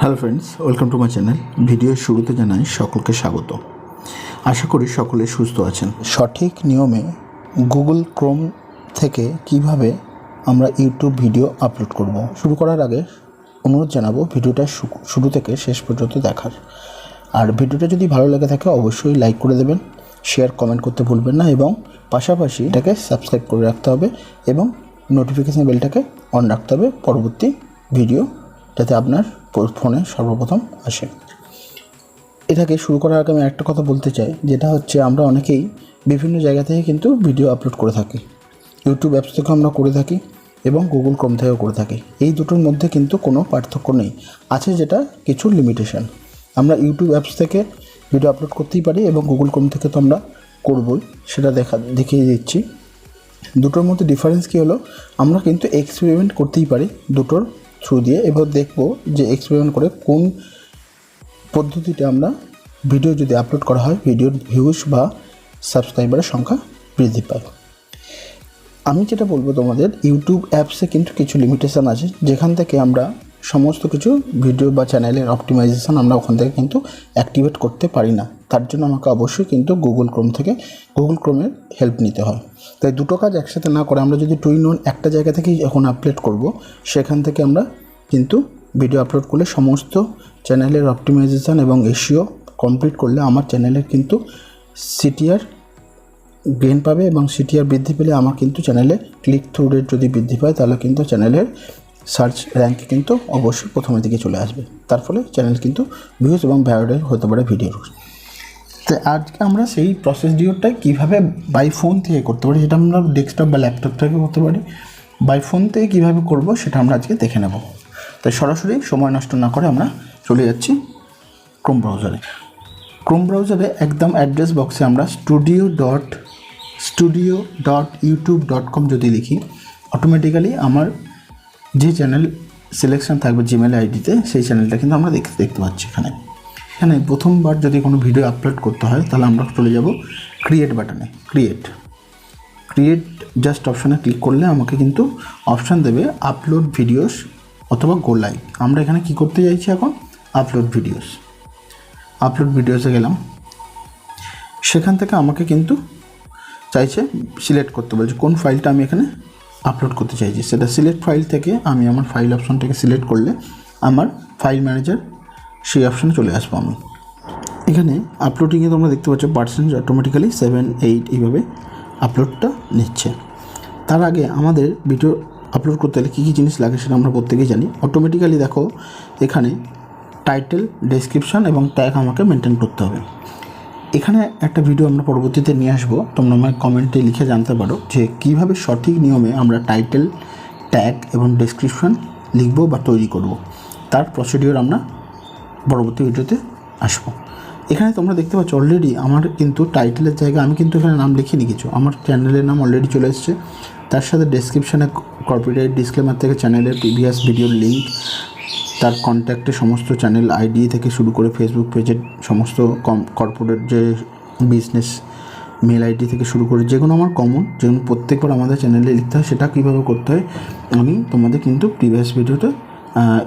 Hello friends, welcome to my channel. ভিডিওর শুরুতে জানাই সকলকে স্বাগত। আশা করি সকলে সুস্থ আছেন। সঠিক নিয়মে গুগল ক্রোম থেকে কিভাবে আমরা ইউটিউব ভিডিও আপলোড করব, শুরু করার আগে অনুরোধ জানাবো ভিডিওটা শুরু থেকে শেষ পর্যন্ত দেখার। আর ভিডিওটা যদি ভালো লেগে থাকে অবশ্যই লাইক করে দেবেন, শেয়ার কমেন্ট করতে ভুলবেন না এবং পাশাপাশি এটাকে সাবস্ক্রাইব করে রাখতে হবে এবং নোটিফিকেশান বেলটাকে অন রাখতে হবে পরবর্তী ভিডিও যাতে আপনার ফোনে সর্বপ্রথম আসে। এটাকে শুরু করার আগে আমি একটা কথা বলতে চাই, যেটা হচ্ছে আমরা অনেকেই বিভিন্ন জায়গা থেকে কিন্তু ভিডিও আপলোড করে থাকি। ইউটিউব অ্যাপস থেকেও আমরা করে থাকি এবং গুগল ক্রোম থেকেও করে থাকি। এই দুটোর মধ্যে কিন্তু কোনো পার্থক্য নেই, আছে যেটা কিছু লিমিটেশন। আমরা ইউটিউব অ্যাপস থেকে ভিডিও আপলোড করতেই পারি এবং গুগল ক্রোম থেকে তো আমরা করবই, সেটা দেখিয়ে দিচ্ছি। দুটোর মধ্যে ডিফারেন্স কী হলো, আমরা কিন্তু এক্সপেরিমেন্ট করতেই পারি দুটোর থ্রু দিয়ে। এবার দেখব যে এক্সপেরিমেন্ট করে কোন পদ্ধতিতে আমরা ভিডিও যদি আপলোড করা হয় ভিডিওর ভিউজ বা সাবস্ক্রাইবারের সংখ্যা বৃদ্ধি পায়। আমি যেটা বলবো তোমাদের, ইউটিউব অ্যাপসে কিন্তু কিছু লিমিটেশান আছে, যেখান থেকে আমরা সমস্ত কিছু ভিডিও বা চ্যানেলের অপটিমাইজেশান আমরা ওখান থেকে কিন্তু অ্যাক্টিভেট করতে পারি না। তার জন্য আমাকে অবশ্যই কিন্তু গুগল ক্রোমের হেল্প নিতে হয়। তাই দুটো কাজ একসাথে না করে আমরা যদি টু ইন ওয়ান একটা জায়গা থেকেই যখন আপলোড করব, সেখান থেকে আমরা কিন্তু ভিডিও আপলোড করলে সমস্ত চ্যানেলের অপটিমাইজেশান এবং এসইও কমপ্লিট করলে আমার চ্যানেলের কিন্তু সিটিআর গেইন পাবে এবং সিটিআর বৃদ্ধি পেলে আমার কিন্তু চ্যানেলে ক্লিক থ্রু রেট যদি বৃদ্ধি পায় তাহলে কিন্তু চ্যানেলের সার্চ র্যাঙ্কে কিন্তু অবশ্যই প্রথমের দিকে চলে আসবে। তার ফলে চ্যানেল কিন্তু ভিউজ এবং ভাইরাল হতে পারে ভিডিওর। তো আজকে আমরা সেই প্রসিডিওরটা কীভাবে বাই ফোন থেকে করতে পারি, সেটা আমরা ডেস্কটপ বা ল্যাপটপ থেকে করতে পারি, বাই ফোন থেকে কীভাবে করব সেটা আমরা আজকে দেখে নেব। তাই সরাসরি সময় নষ্ট না করে আমরা চলে যাচ্ছি ক্রোম ব্রাউজারে একদম অ্যাড্রেস বক্সে আমরা studio.youtube.com যদি লিখি, অটোমেটিক্যালি আমার যে চ্যানেল সিলেকশন থাকবে জিমেল আইডিতে সেই চ্যানেলটা কিন্তু আমরা দেখতে পাচ্ছি। এখানে প্রথমবার যদি কোনো ভিডিও আপলোড করতে হয় তাহলে আমরা চলে যাব ক্রিয়েট বাটনে। ক্রিয়েট জাস্ট অপশানে ক্লিক করলে আমাকে কিন্তু অপশান দেবে আপলোড ভিডিওস অথবা গো লাইভ। আমরা এখানে কি করতে চাইছি এখন, আপলোড ভিডিওসে গেলাম। সেখান থেকে আমাকে কিন্তু চাইছে সিলেক্ট করতে বলছে কোন ফাইলটা আমি এখানে আপলোড করতে চাইছি। সেটা সিলেক্ট ফাইল থেকে আমি আমার ফাইল অপশানটাকে সিলেক্ট করলে আমার ফাইল ম্যানেজার সেই অপশানে চলে আসবো। আমি এখানে আপলোডিংয়ে তোমরা দেখতে পাচ্ছ পার্সেন্টেজ অটোমেটিক্যালি 7-8 এইভাবে আপলোডটা নিচ্ছে। তার আগে আমাদের ভিডিও আপলোড করতে হলে কী কী জিনিস লাগে সেটা আমরা প্রত্যেকেই জানি। অটোমেটিক্যালি দেখো এখানে টাইটেল, ডেসক্রিপশান এবং ট্যাগ আমাকে মেনটেন করতে হবে। এখানে একটা ভিডিও আমরা পরবর্তীতে নিয়ে আসবো, তোমরা আমার কমেন্টে লিখে জানতে পারো যে কীভাবে সঠিক নিয়মে আমরা টাইটেল, ট্যাগ এবং ডেসক্রিপশান লিখবো বা তৈরি করব। তার প্রসিডিওর আমরা পরবর্তী ভিডিওতে আসবো। এখানে তোমরা দেখতে পাচ্ছ অলরেডি আমার কিন্তু টাইটেলের জায়গায় আমি কিন্তু এখানে নাম লিখিনি কিছু, আমার চ্যানেলের নাম অলরেডি চলে এসেছে। তার সাথে ডেসক্রিপশানে কপিরাইট ডিসক্লেমার থেকে চ্যানেলের প্রিভিয়াস ভিডিওর লিঙ্ক, তার কন্ট্যাক্টে সমস্ত চ্যানেল আইডি থেকে শুরু করে ফেসবুক পেজের সমস্ত কর্পোরেট যে বিজনেস মেল আইডি থেকে শুরু করে যেগুলো আমার কমন, যেগুলো প্রত্যেকবার আমাদের চ্যানেলে লিখতে হয়, সেটা কীভাবে করতে হয় আমি তোমাদের কিন্তু প্রিভিয়াস ভিডিওতে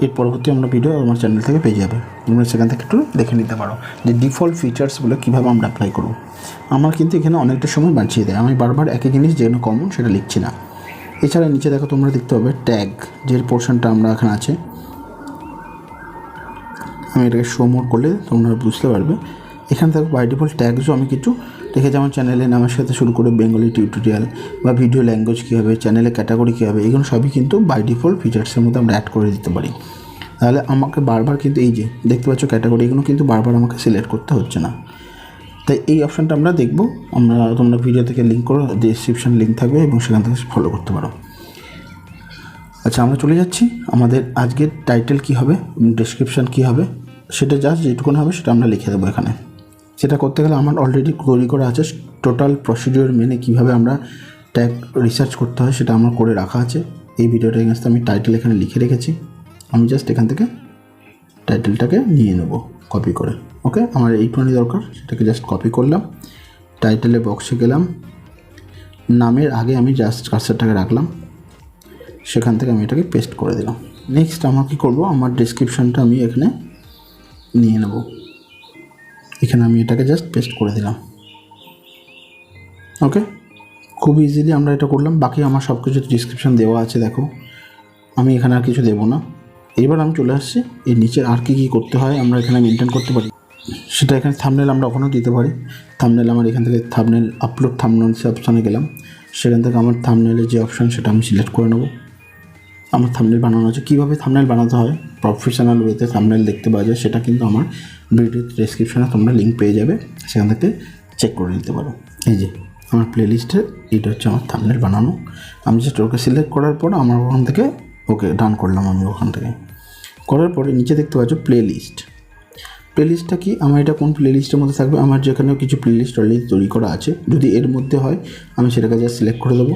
এর পরবর্তী আমরা ভিডিও আমার চ্যানেল থেকে পেয়ে যাবে। তোমরা সেখান থেকে একটু দেখে নিতে পারো যে ডিফল্ট ফিচার্সগুলো কীভাবে আমরা অ্যাপ্লাই করব। আমার কিন্তু এখানে অনেকটা সময় বাঁচিয়ে দেয়, আমি বারবার একই জিনিস যেগুলো কমন সেটা লিখছি না। এছাড়া নিচে দেখো তোমরা দেখতে পাবে ট্যাগ, যে পোর্শনটা আমরা এখানে আছে, আমি এটাকে শো মোড করলে তোমরা বুঝতে পারবে। এখানে দেখো বাই ডিফল্ট ট্যাগসও আমি কিছু দেখে, যেমন চ্যানেলের নামের সাথে শুরু করে বেঙ্গলি টিউটোরিয়াল বা ভিডিও ল্যাঙ্গুয়েজ কী হবে, চ্যানেলের ক্যাটাগরি কী হবে, এগুলো সবই কিন্তু বাই ডিফল্ট ফিচার্সের মধ্যে আমরা অ্যাড করে দিতে পারি। তাহলে আমাকে বারবার কিন্তু এই যে দেখতে পাচ্ছ ক্যাটাগরি, এগুলো কিন্তু বারবার আমাকে সিলেক্ট করতে হচ্ছে না। তাই এই অপশানটা আমরা দেখব, তোমরা ভিডিও থেকে লিঙ্ক করো, ডেসক্রিপশন লিঙ্ক থাকবে এবং সেখান থেকে ফলো করতে পারো। আচ্ছা, আমরা চলে যাচ্ছি আমাদের আজকের টাইটেল কী হবে, ডেসক্রিপশান কী হবে, সেটা জাস্ট যেটুকুনি হবে সেটা আমরা লিখে দেবো এখানে। সেটা করতে গেলে আমার অলরেডি তৈরি করা আছে টোটাল প্রসিডিওর মেনে কীভাবে আমরা ট্যাগ রিসার্চ করতে হয় সেটা আমার করে রাখা আছে। এই ভিডিওটা এগেন্সে আমি টাইটেল এখানে লিখে রেখেছি, আমি জাস্ট এখান থেকে টাইটেলটাকে নিয়ে নেব কপি করে। ওকে, আমার এইটুকুনি দরকার, সেটাকে জাস্ট কপি করলাম, টাইটেলের বক্সে গেলাম, নামের আগে আমি জাস্ট কার্সারটাকে রাখলাম, সেখান থেকে আমি এটাকে পেস্ট করে দিলাম। নেক্সট আমার কী করবো, আমার ডেসক্রিপশানটা আমি এখানে নিয়ে নেব। এখানে আমি এটাকে জাস্ট পেস্ট করে দিলাম। ওকে, খুব ইজিলি আমরা এটা করলাম। বাকি আমার সব কিছু ডিসক্রিপশান দেওয়া আছে, দেখো। আমি এখানে আর কিছু দেবো না। এবার আমি চলে আসছি এর নিচে আর কি করতে হয় আমরা এখানে মেনটেন করতে পারি সেটা। এখানে থাম্বনেল আমরা ওখানেও দিতে পারি। থাম্বনেল আমার এখান থেকে থাম্বনেল আপলোড থাম্বনেলস অপশানে গেলাম, সেখান থেকে আমার থাম্বনেলের যে অপশান সেটা আমি সিলেক্ট করে নেব। আমার থাম্বনেল বানানো আছে। কীভাবে থাম্বনেল বানাতে হয় প্রফেশনাল ওয়েতে থাম্বনেল দেখতে পাওয়া যায়, সেটা কিন্তু আমার ভিডিও ডেসক্রিপশানে তোমরা লিঙ্ক পেয়ে যাবে, সেখান থেকে চেক করে নিতে পারো। এই যে আমার প্লেলিস্টে এটা হচ্ছে আমার থাম্বনেল বানানো। আমি জাস্ট ওকে সিলেক্ট করার পর আমার ওখান থেকে ওকে ডান করলাম। আমি ওখান থেকে করার পরে নিচে দেখতে পাচ্ছ প্লেলিস্ট। প্লেলিস্টটা কি, আমার এটা কোন প্লেলিস্টের মধ্যে থাকবে, আমার যেখানে কিছু প্লেলিস্ট অলরেডি তৈরি করা আছে, যদি এর মধ্যে হয় আমি সেটাকে জাস্ট সিলেক্ট করে দেবো।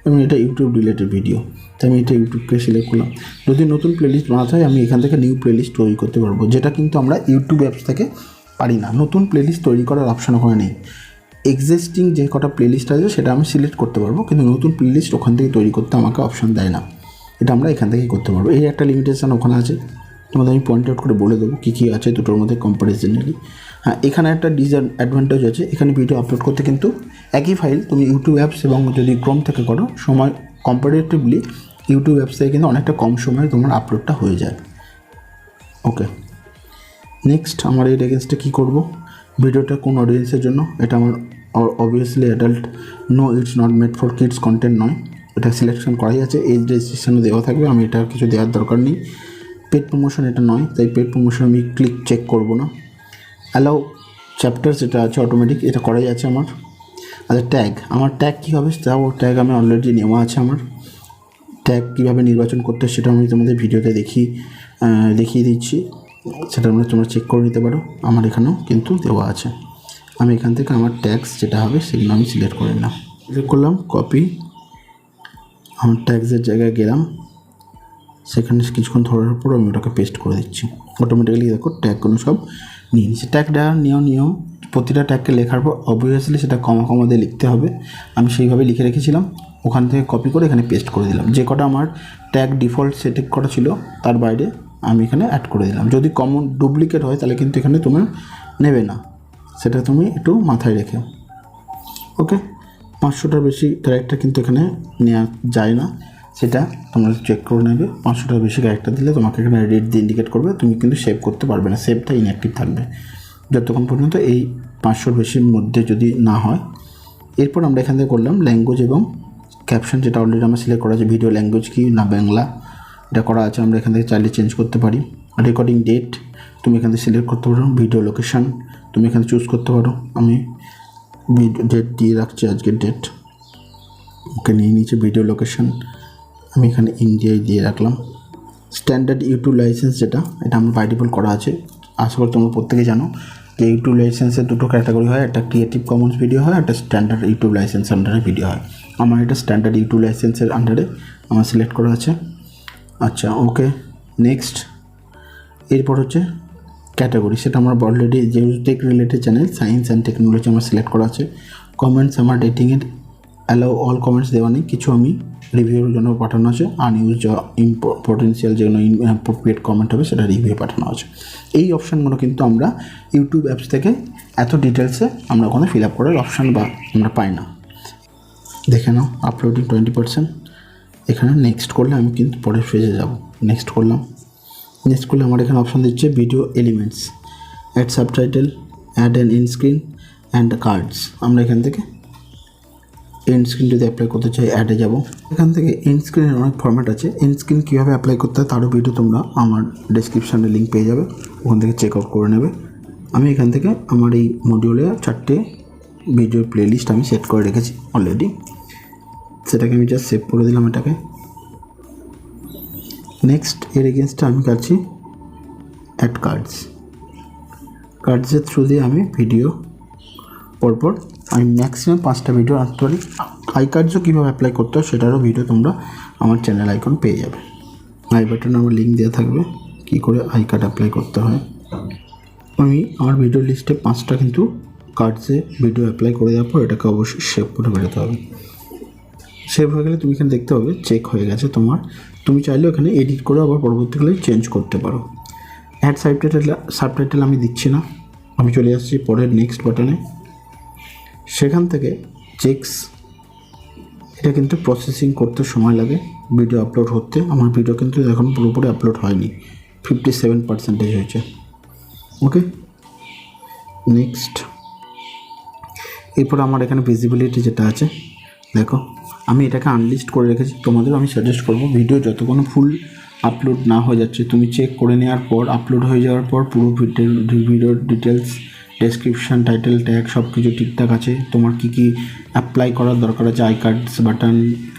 এবং এটা ইউটিউব রিলেটেড ভিডিও, তাই আমি এটা ইউটিউবকে সিলেক্ট করলাম। যদি নতুন প্লেলিস্ট বানাতে হয় আমি এখান থেকে নিউ প্লেলিস্ট তৈরি করতে পারবো, যেটা কিন্তু আমরা ইউটিউব অ্যাপস থেকে পারি না। নতুন প্লেলিস্ট তৈরি করার অপশান ওখানে নেই। এক্সিস্টিং যে কটা প্লেলিস্ট আছে সেটা আমি সিলেক্ট করতে পারবো, কিন্তু নতুন প্লেলিস্ট ওখান থেকে তৈরি করতে আমাকে অপশান দেয় না। এটা আমরা এখান থেকেই করতে পারবো। এই একটা লিমিটেশান ওখানে আছে, তোমাদের আমি পয়েন্ট আউট করে বলে দেবো কী কী আছে দুটোর মধ্যে কম্পারিজনালি। হ্যাঁ, এখানে একটা ডিসঅ্যাডভান্টেজ আছে, এখানে ভিডিও আপলোড করতে কিন্তু একই ফাইল তুমি ইউটিউব অ্যাপস এবং যদি ক্রোম থেকে করো সময় কম্পারেটিভলি ইউটিউব অ্যাপস থেকে কিন্তু অনেকটা কম সময়ে তোমার আপলোডটা হয়ে যায়। ওকে, নেক্সট আমার এর এগেনস্টে কী করবো, ভিডিওটা কোন অডিয়েন্সের জন্য, এটা আমার obviously adult, no it's not made for kids content নয়, এটা সিলেকশন করাই আছে, এজ রেজিস্ট্রেশনে দেওয়া থাকবে, আমি এটা কিছু দেওয়ার দরকার নেই। পেড প্রমোশন এটা নয়, তাই পেড প্রমোশন আমি চেক করব না। অ্যালাউ চ্যাপ্টার যেটা আছে অটোমেটিক, এটা করাই আছে আমার। আচ্ছা, ট্যাগ, আমার ট্যাগ কী হবে, তাও ট্যাগ আমি অলরেডি নেওয়া আছে। আমার ট্যাগ কীভাবে নির্বাচন করতে সেটা আমি তোমাদের ভিডিওতে দেখিয়ে দিচ্ছি, সেটা তোমরা চেক করে নিতে পারো। আমার এখানেও কিন্তু দেওয়া আছে। আমি এখান থেকে আমার ট্যাগস যেটা হবে সেগুলো আমি সিলেক্ট করে নিলাম, সিলেক্ট করলাম, কপি, আমার ট্যাগসের জায়গায় গেলাম, সেখানে কিছুক্ষণ ধরার পর আমি ওটাকে পেস্ট করে দিচ্ছি। অটোমেটিক্যালি দেখো ট্যাগগুলো সব নিয়ে নিচ্ছে। ট্যাগ দেওয়ার নিয়ম, প্রতিটা ট্যাগকে লেখার পর অবভিয়াসলি সেটা কমা দিয়ে লিখতে হবে। আমি সেইভাবে লিখে রেখেছিলাম, ওখান থেকে কপি করে এখানে পেস্ট করে দিলাম। যে কটা আমার ট্যাগ ডিফল্ট সেটিং করা ছিল তার বাইরে আমি এখানে অ্যাড করে দিলাম। যদি কমন ডুপ্লিকেট হয় তাহলে কিন্তু এখানে তোমরা নেবে না, সেটা তুমি একটু মাথায় রেখে। ওকে, 500টার বেশি ক্যারেক্টার কিন্তু এখানে নেওয়া যায় না, সেটা তোমরা চেক করে নেবে। 500টার বেশি ক্যারেক্টার দিলে তোমাকে এখানে রেড দিয়ে ইন্ডিকেট করবে, তুমি কিন্তু সেভ করতে পারবে না, সেভটা ইনঅ্যাক্টিভ থাকবে যতক্ষণ পর্যন্ত এই 500-র বেশির মধ্যে যদি না হয়। এরপর আমরা এখান থেকে করলাম ল্যাঙ্গুয়েজ এবং ক্যাপশন, যেটা অলরেডি আমার সিলেক্ট করা আছে। ভিডিও ল্যাঙ্গুয়েজ কি না বাংলা, এটা করা আছে, আমরা এখান থেকে চাইলে চেঞ্জ করতে পারি। রেকর্ডিং ডেট তুমি এখান থেকে সিলেক্ট করতে পারো। ভিডিও লোকেশান তুমি এখানে চুজ করতে পারো। আমি ডেট দিয়ে রাখছি, আজকের ডেট। ওকে, নিয়ে নিচে ভিডিও লোকেশান আমি এখানে ইন্ডিয়ায় দিয়ে রাখলাম। স্ট্যান্ডার্ড ইউটিউব লাইসেন্স যেটা, এটা আমার বাই ডিফল্ট করা আছে। আশা করি তোমরা প্রত্যেকেই জানো যে ইউটিউব লাইসেন্সের দুটো ক্যাটাগরি হয়, একটা ক্রিয়েটিভ কমন্স ভিডিও হয়, একটা স্ট্যান্ডার্ড ইউটিউব লাইসেন্স আন্ডারে ভিডিও হয়। আমার এটা স্ট্যান্ডার্ড ইউটিউব লাইসেন্সের আন্ডারে আমার সিলেক্ট করা আছে। আচ্ছা, ওকে, নেক্সট। এরপর হচ্ছে ক্যাটাগরি, সেটা আমার অলরেডি যেহেতু tech related channel, science and technology আমার সিলেক্ট করা আছে। কমেন্টস আমার রেটিংয়ের অ্যালাউ অল কমেন্টস দেওয়া নেই, কিছু আমি রিভিউর জন্য পাঠানো আছে। আনইউজ যা পটেন্সিয়াল যেগুলো ইনঅ্যাপ্রোপ্রিয়েট কমেন্ট হবে সেটা রিভিউ পাঠানো আছে। এই অপশানগুলো কিন্তু আমরা ইউটিউব অ্যাপস থেকে এত ডিটেলসে আমরা ওখানে ফিল আপ করার অপশান বা আমরা পাই না। দেখে নাও, আপলোডিং 20%। এখানে নেক্সট করলে আমি কিন্তু পরের ফেজে যাব। নেক্সট করলে আমার এখানে অপশান দিচ্ছে video elements, add subtitle, add an in screen and cards. আমরা এখান থেকে এন্ড স্ক্রিন যদি অ্যাপ্লাই করতে চাই অ্যাডে যাব। এখান থেকে এন্ড স্ক্রিনের অনেক ফরম্যাট আছে। এন্ড স্ক্রিন কীভাবে অ্যাপ্লাই করতে হয় তারও ভিডিও তোমরা আমার ডেসক্রিপশানে লিঙ্ক পেয়ে যাবে, ওখান থেকে চেক আউট করে নেবে। আমি এখান থেকে আমার এই মডিউলে 4টে ভিডিওর প্লেলিস্ট আমি সেট করে রেখেছি অলরেডি, সেটাকে আমি জাস্ট সেভ করে দিলাম এটাকে। নেক্সট এর এগেনস্টে আমি কাটছি অ্যাড কার্ডসের থ্রু দিয়ে আমি ভিডিও পরপর আমি ম্যাক্সিমাম 5টা ভিডিও আনতে পারি। আই কার্ডসও কীভাবে অ্যাপ্লাই করতে হয় সেটারও ভিডিও তোমরা আমার চ্যানেল আইকন পেয়ে যাবে। আই বাটনে আমার লিঙ্ক দেওয়া থাকবে কী করে আই কার্ড অ্যাপ্লাই করতে হয়। আমি আমার ভিডিও লিস্টে 5টা কিন্তু কার্ডসে ভিডিও অ্যাপ্লাই করে দেওয়ার পর এটাকে অবশ্যই সেভ করে বেরোতে হবে। সেভ হয়ে গেলে তুমি এখানে দেখতে পাবে চেক হয়ে গেছে তোমার। তুমি চাইলেও এখানে এডিট করে আবার পরবর্তীকালে চেঞ্জ করতে পারো। অ্যাড সাবটাইটেল আমি দিচ্ছি না, আমি চলে আসছি পরের নেক্সট বাটনে। সেখান থেকে চেকস, এটা কিন্তু প্রসেসিং করতে সময় লাগে ভিডিও আপলোড হতে। আমার ভিডিও কিন্তু এখন পুরোপুরি আপলোড হয়নি, 57% হয়েছে। ওকে, নেক্সট। এরপর আমার এখানে ভিজিবিলিটি যেটা আছে, দেখো আমি এটাকে আনলিস্ট করে রেখেছি। তোমাদেরও আমি সাজেস্ট করবো ভিডিও যতক্ষণ ফুল আপলোড না হয়ে যাচ্ছে, তুমি চেক করে নেওয়ার পর, আপলোড হয়ে যাওয়ার পর পুরো ভিডিওর ডিটেলস, ডেসক্রিপশান, টাইটেল, ট্যাগ সব কিছু ঠিকঠাক আছে, তোমার কী কী অ্যাপ্লাই করার দরকার আছে, I cards, button,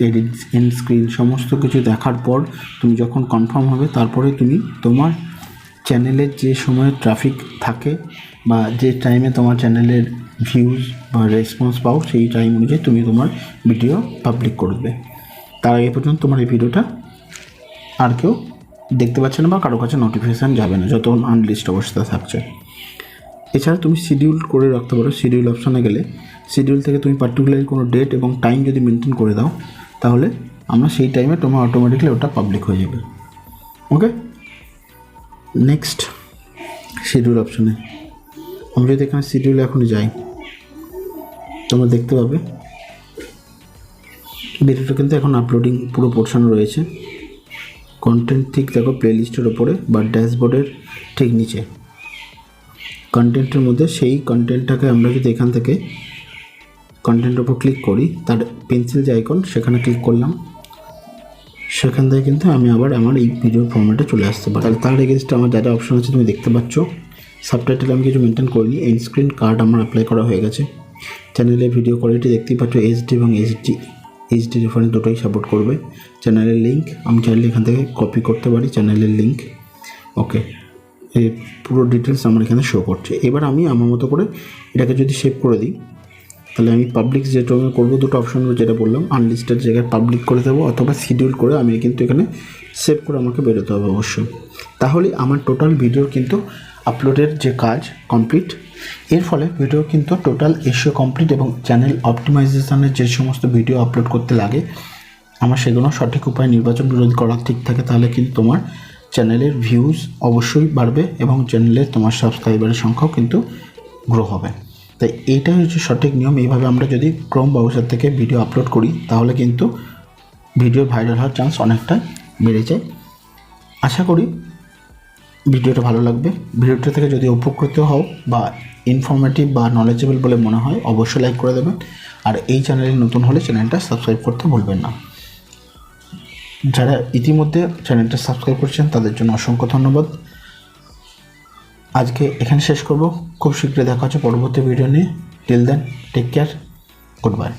edit, and screen, সমস্ত কিছু দেখার পর তুমি যখন কনফার্ম হবে, তারপরে তুমি তোমার চ্যানেলের যে সময় ট্রাফিক থাকে বা যে টাইমে তোমার চ্যানেলের ভিউজ বা রেসপন্স পাও, সেই টাইম অনুযায়ী তুমি তোমার ভিডিও পাবলিক করবে। তার আগে পর্যন্ত তোমার এই ভিডিওটা আর কেউ দেখতে পাচ্ছে না বা কারো কাছে নোটিফিকেশান যাবে না, যতক্ষণ আনলিস্ট অবস্থায় থাকছে। এছাড়া তুমি শিডিউল করে রাখতে পারো। শিডিউল অপশানে গেলে শিডিউল থেকে তুমি পার্টিকুলার কোনো ডেট এবং টাইম যদি মেনটেন করে দাও, তাহলে আমরা সেই টাইমে তোমার অটোমেটিকলি ওটা পাবলিক হয়ে যাবে। ওকে, নেক্সট শিডিউল অপশানে আমি যদি এখানে শিডিউলে এখন যাই, তোমরা দেখতে পাবে ভিডিওটা কিন্তু এখন আপলোডিং পুরো পোর্শন রয়েছে। কন্টেন্ট ঠিক দেখো প্লেলিস্টের ওপরে বা ড্যাশবোর্ডের ঠিক নিচে কন্টেন্টের মধ্যে, সেই কন্টেন্টটাকে আমরা যদি এখান থেকে কন্টেন্টের ওপর ক্লিক করি, তার পেন্সিল যে আইকন সেখানে ক্লিক করলাম, সেখান থেকে কিন্তু আমি আবার আমার এই ভিডিওর ফর্ম্যাটে চলে আসতে পারি। তাহলে তার এগেনস্টে আমার যা যা অপশন আছে তুমি দেখতে পাচ্ছ। সাবটাইটেল আমি কিছু মেনটেন করিনি, এন্ড স্ক্রিন কার্ড আমার অ্যাপ্লাই করা হয়ে গেছে। চ্যানেলে ভিডিও কোয়ালিটি দেখতেই পাচ্ছ, এইচডি এবং এইচডি রেফারেন্স দুটোই সাপোর্ট করবে। চ্যানেলের লিঙ্ক আমি চাইলে এখান থেকে কপি করতে পারি, চ্যানেলের লিঙ্ক। ওকে, এই পুরো ডিটেলস আমার এখানে শো করছে। এবার আমি আমার মতো করে এটাকে যদি সেভ করে দিই, তাহলে আমি পাবলিক যেটা আমি করবো, দুটো অপশন যেটা বললাম, আনলিস্টেড জায়গায় পাবলিক করে দেবো, অথবা শিডিউল করে আমি কিন্তু এখানে সেভ করে আমাকে বেরোতে হবে অবশ্যই। তাহলে আমার টোটাল ভিডিওর কিন্তু আপলোডের যে কাজ কমপ্লিট। এর ফলে ভিডিও কিন্তু টোটাল এসিও কমপ্লিট, এবং চ্যানেল অপটিমাইজেশনের যে সমস্ত ভিডিও আপলোড করতে লাগে আমার সেগুলো সঠিক উপায় নির্বাচন যদি করা ঠিক থাকে, তাহলে কিন্তু তোমার চ্যানেলের ভিউজ অবশ্যই বাড়বে এবং চ্যানেলে তোমার সাবস্ক্রাইবারের সংখ্যাও কিন্তু গ্রো হবে। তাই এইটাই হচ্ছে সঠিক নিয়ম। এইভাবে আমরা যদি ক্রোম ব্রাউজার থেকে ভিডিও আপলোড করি, তাহলে কিন্তু ভিডিও ভাইরাল হওয়ার চান্স অনেকটা বেড়ে যায়। আশা করি ভিডিওটা ভালো লাগবে। ভিডিওটা থেকে যদি উপকৃত হও বা ইনফরমেটিভ বা নলেজেবল বলে মনে হয়, অবশ্যই লাইক করে দেবেন। আর এই চ্যানেলে নতুন হলে চ্যানেলটা সাবস্ক্রাইব করতে ভুলবেন না। যারা ইতিমধ্যে চ্যানেলটা সাবস্ক্রাইব করছেন তাদের জন্য অসংখ্য ধন্যবাদ। আজকে এখানে শেষ করব, খুব শীঘ্রই দেখা হচ্ছে পরবর্তী ভিডিও নিয়ে। Till then, take care, good by.